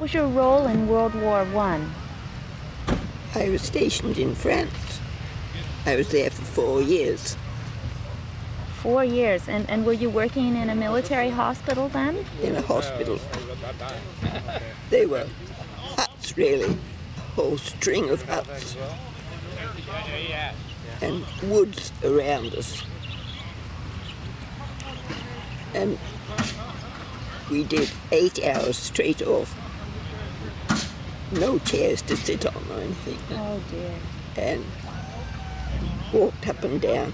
was your role in World War I? I was stationed in France. I was there for 4 years. 4 years. And were you working in a military hospital then? In a hospital. They were huts, really, a whole string of huts, and woods around us. And we did 8 hours straight off. No chairs to sit on or anything. Oh dear. And walked up and down.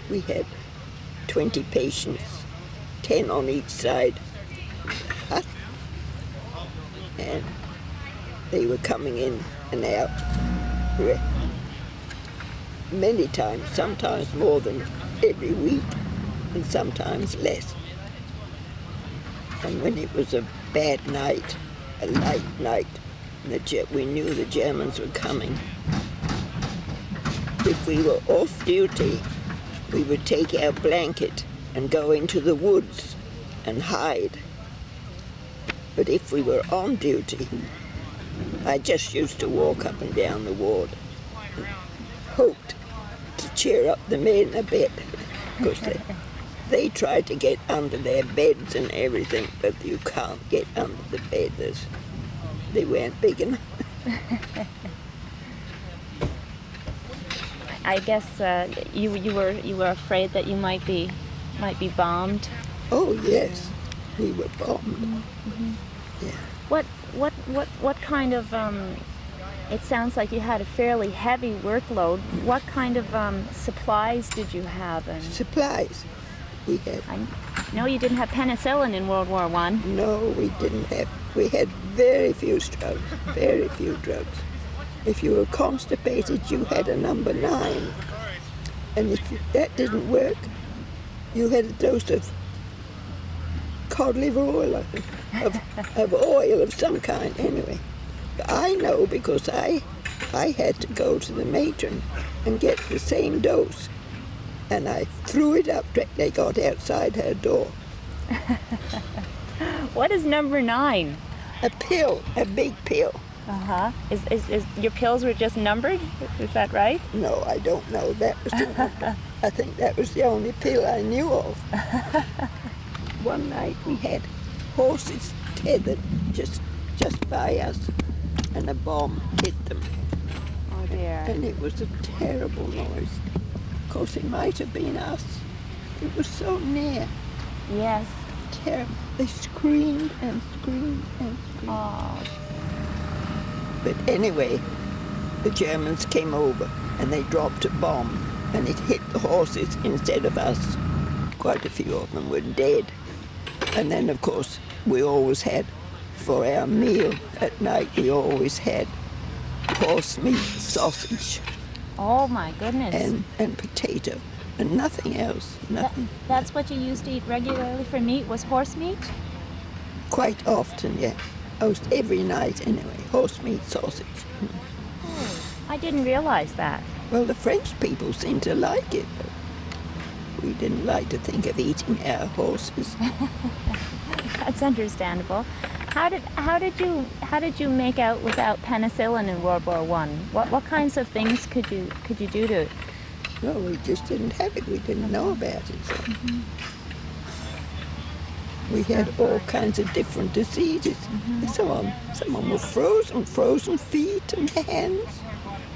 We had 20 patients, 10 on each side of the hut. And they were coming in and out many times, sometimes more than every week, and sometimes less. And when it was a bad night, a light night, we knew the Germans were coming. If we were off duty, we would take our blanket and go into the woods and hide. But if we were on duty, I just used to walk up and down the ward and hoped to cheer up the men a bit, because they tried to get under their beds and everything, but you can't get under the bed. They weren't big enough. I guess you were afraid that you might be bombed. Oh yes, we were bombed. Mm-hmm. Yeah. What kind of it sounds like you had a fairly heavy workload. What kind of supplies did you have? Supplies. We had. I know you didn't have penicillin in World War I. No, we didn't have. We had very few drugs. Very few drugs. If you were constipated, you had a number 9. And if that didn't work, you had a dose of cod liver oil, of oil of some kind, anyway. But I know because I had to go to the matron and get the same dose. And I threw it up, they got outside her door. What is number 9? A pill, a big pill. Uh-huh. Is your pills were just numbered? Is that right? No, I don't know. That was the number. I think that was the only pill I knew of. One night we had horses tethered just by us, and a bomb hit them. Oh dear. And it was a terrible noise. Of course, it might have been us. It was so near. Yes. Terrible. They screamed and screamed and screamed. Oh. But anyway, the Germans came over and they dropped a bomb and it hit the horses instead of us. Quite a few of them were dead. And then, of course, we always had, for our meal at night, we always had horse meat, sausage. Oh my goodness. And potato and nothing else, nothing. That's what you used to eat regularly for meat, was horse meat? Quite often, yeah. Almost every night anyway, horse meat, sausage. Oh, I didn't realize that. Well, the French people seem to like it, but we didn't like to think of eating our horses. That's understandable. How did you make out without penicillin in World War I? What kinds of things could you do to it? No, we just didn't have it. We didn't know about it. So. Mm-hmm. We had all kinds of different diseases. Mm-hmm. Some were frozen feet and hands.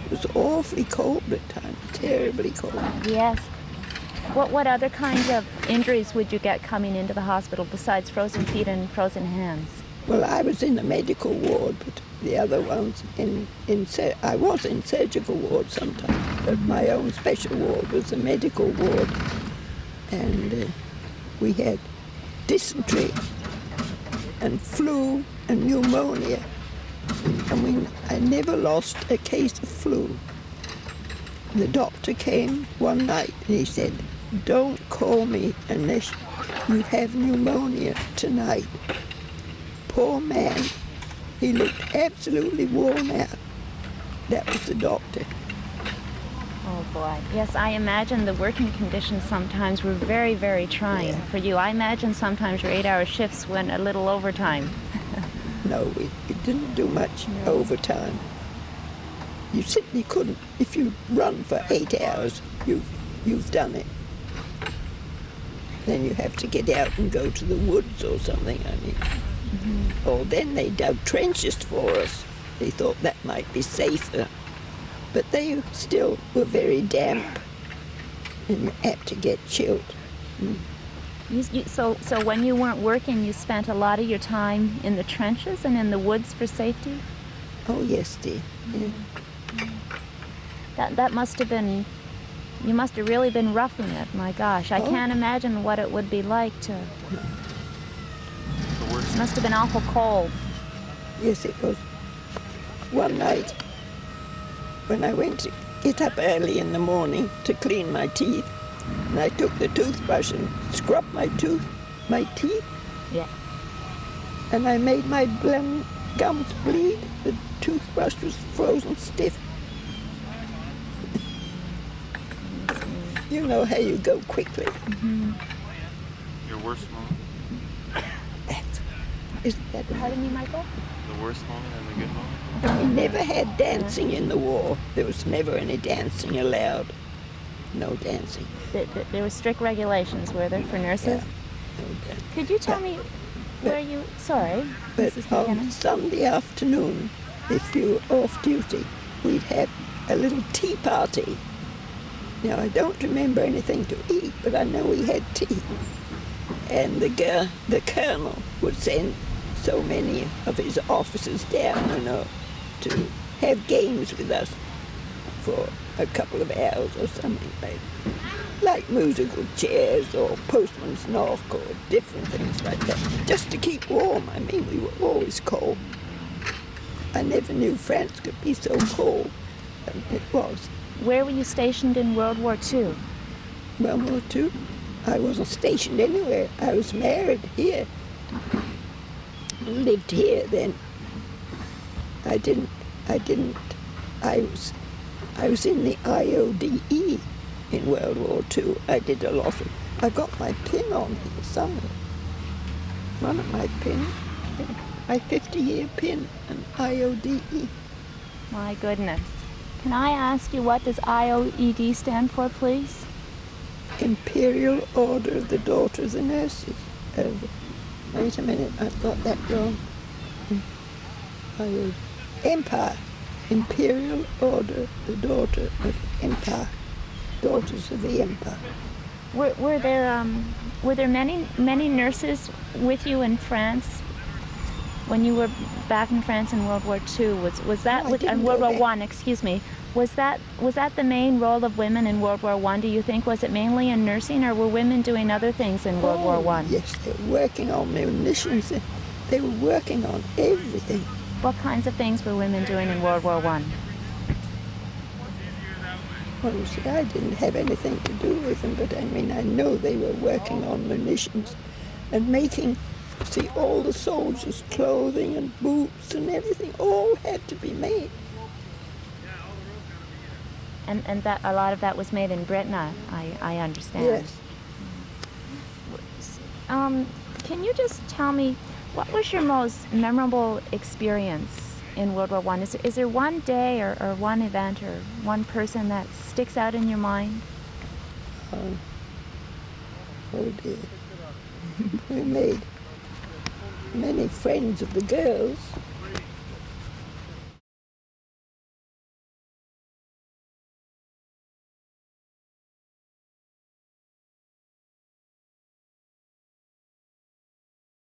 It was awfully cold at times, terribly cold. Yes. What other kinds of injuries would you get coming into the hospital besides frozen feet and frozen hands? Well, I was in the medical ward, but the other ones I was in surgical ward sometimes, but my own special ward was the medical ward, and we had dysentery and flu and pneumonia. I never lost a case of flu. The doctor came one night and he said, "Don't call me unless you have pneumonia tonight." Poor man, he looked absolutely worn out. That was the doctor. Oh boy. Yes, I imagine the working conditions sometimes were very, very trying for you. I imagine sometimes your 8-hour shifts went a little overtime. No, we didn't do much No. overtime. You simply couldn't. If you run for 8 hours, you've done it. Then you have to get out and go to the woods or something, I mean. Or then they dug trenches for us. They thought that might be safer. But they still were very damp and you apt to get chilled. So when you weren't working, you spent a lot of your time in the trenches and in the woods for safety? Oh, yes, dear. Yeah. That must have been, you must have really been roughing it. My gosh, I Oh. can't imagine what it would be like to, The worst. it must have been awful cold. Yes, it was. One night, when I went to get up early in the morning to clean my teeth, and I took the toothbrush and scrubbed my teeth, Yeah. and I made my gums bleed. The toothbrush was frozen stiff. You know how you go quickly. Your worst moment? Isn't that right? Pardon me, Michael? The worst moment and the good moment? We never had dancing in the war. There was never any dancing allowed. No dancing. There were strict regulations, were there, for nurses? No dancing. Could you tell me where you, sorry, But Mrs. on McKenna. Sunday afternoon, if you were off duty, we'd have a little tea party. Now, I don't remember anything to eat, but I know we had tea. And the colonel would send so many of his officers down, to have games with us for a couple of hours or something like musical chairs or postman's knock or different things like that, just to keep warm. I mean, we were always cold. I never knew France could be so cold. And it was. Where were you stationed in World War II? World War II, I wasn't stationed anywhere. I was married here. Lived here then. I was in the IODE in World War II. I did a lot of. I got my pin on here somewhere. One of my pins, my 50-year pin, an IODE. My goodness. Can I ask you, what does IOED stand for, please? Imperial Order of the Daughters of Nurses. Wait a minute, I've got that wrong. Empire. Imperial Order, the Daughter of Empire. Daughters of the Empire. Were there many nurses with you in France when you were back in France in World War II? Was that No, I didn't and go World War back. One? Excuse me. Was that the main role of women in World War One? Do you think, was it mainly in nursing, or were women doing other things in World War One? Yes, they were working on munitions. They were working on everything. What kinds of things were women doing in World War One? Well, you see, I didn't have anything to do with them, but I mean, I know they were working on munitions and making, see, all the soldiers' clothing and boots and everything all had to be made. And that a lot of that was made in Britain, I understand. Yes. Can you just tell me, what was your most memorable experience in World War One? Is there one day or one event or one person that sticks out in your mind? Oh dear. We made many friends of the girls.